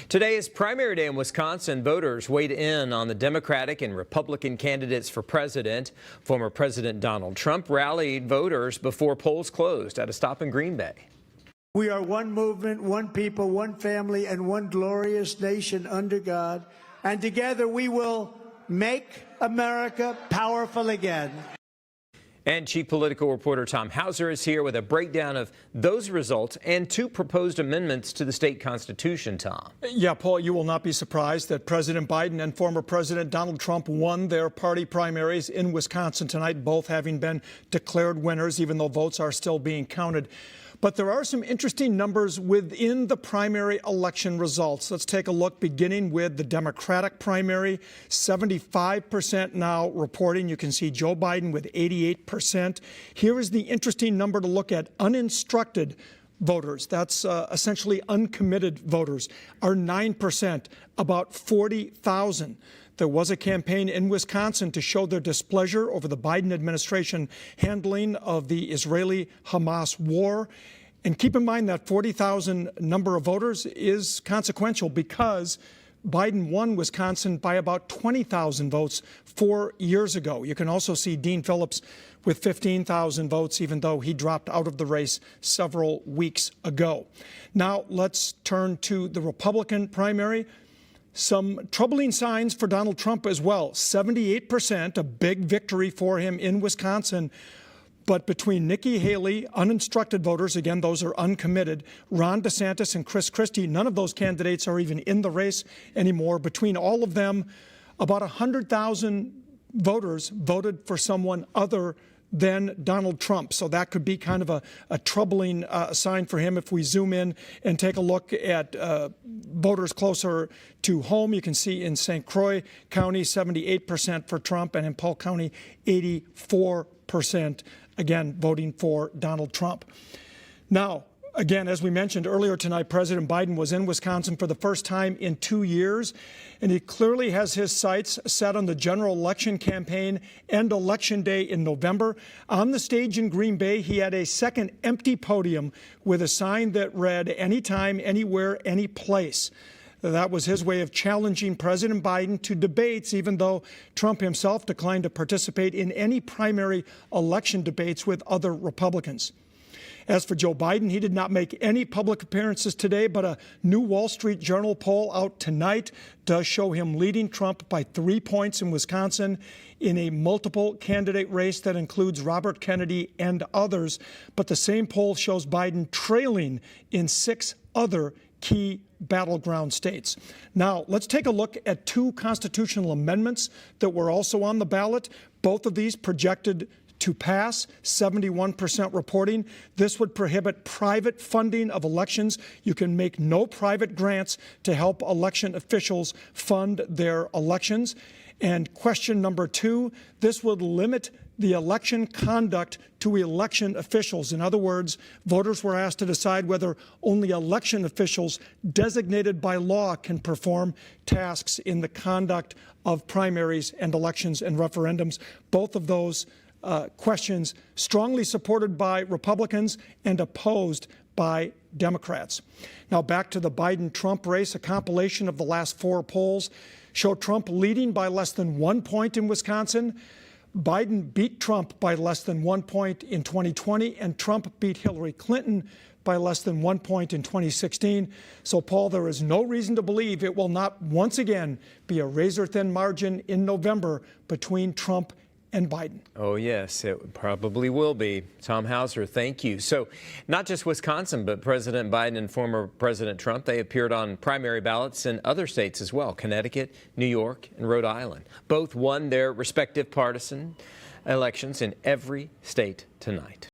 Today is primary day in Wisconsin. Voters weighed in on the Democratic and Republican candidates for president. Former President Donald Trump rallied voters before polls closed at a stop in Green Bay. We are one movement, one people, one family, and one glorious nation under God. And together we will make America powerful again. And Chief Political Reporter Tom Hauser is here with a breakdown of those results and two proposed amendments to the state constitution, Tom. Yeah, Paul, you will not be surprised that President Biden and former President Donald Trump won their party primaries in Wisconsin tonight, both having been declared winners, even though votes are still being counted. But there are some interesting numbers within the primary election results. Let's take a look, beginning with the Democratic primary. 75% now reporting. You can see Joe Biden with 88%. Here is the interesting number to look at. Uninstructed voters, that's essentially uncommitted voters, are 9%, about 40,000. There was a campaign in Wisconsin to show their displeasure over the Biden administration handling of the Israeli-Hamas war. And keep in mind that 40,000 number of voters is consequential because Biden won Wisconsin by about 20,000 votes 4 years ago. You can also see Dean Phillips with 15,000 votes, even though he dropped out of the race several weeks ago. Now let's turn to the Republican primary. Some troubling signs for Donald Trump as well. 78%, a big victory for him in Wisconsin. But between Nikki Haley, uninstructed voters, again, those are uncommitted, Ron DeSantis and Chris Christie, none of those candidates are even in the race anymore. Between all of them, about 100,000 voters voted for someone other than Donald Trump. So that could be kind of a troubling sign for him. If we zoom in and take a look at voters closer to home, you can see in St. Croix County, 78% for Trump, and in Polk County, 84%, again, voting for Donald Trump. Now, again, as we mentioned earlier tonight, President Biden was in Wisconsin for the first time in 2 years, and he clearly has his sights set on the general election campaign and Election Day in November. On the stage in Green Bay, he had a second empty podium with a sign that read, "Anytime, anywhere, any place." That was his way of challenging President Biden to debates, even though Trump himself declined to participate in any primary election debates with other Republicans. As for Joe Biden, he did not make any public appearances today, but a new Wall Street Journal poll out tonight does show him leading Trump by 3 points in Wisconsin in a multiple candidate race that includes Robert Kennedy and others. But the same poll shows Biden trailing in 6 other key battleground states. Now, let's take a look at 2 constitutional amendments that were also on the ballot. Both of these projected to pass, 71% reporting. This would prohibit private funding of elections. You can make no private grants to help election officials fund their elections. And question number 2, this would limit the election conduct to election officials. In other words, voters were asked to decide whether only election officials designated by law can perform tasks in the conduct of primaries and elections and referendums. Both of those questions strongly supported by Republicans and opposed by Democrats. Now back to the Biden-Trump race. A compilation of the last 4 polls show Trump leading by less than 1 point in Wisconsin. Biden beat Trump by less than 1 point in 2020, and Trump beat Hillary Clinton by less than 1 point in 2016. So, Paul, there is no reason to believe it will not once again be a razor-thin margin in November between Trump and Biden. Oh, yes, it probably will be. Tom Hauser, thank you. So not just Wisconsin, but President Biden and former President Trump, they appeared on primary ballots in other states as well, Connecticut, New York, and Rhode Island. Both won their respective partisan elections in every state tonight.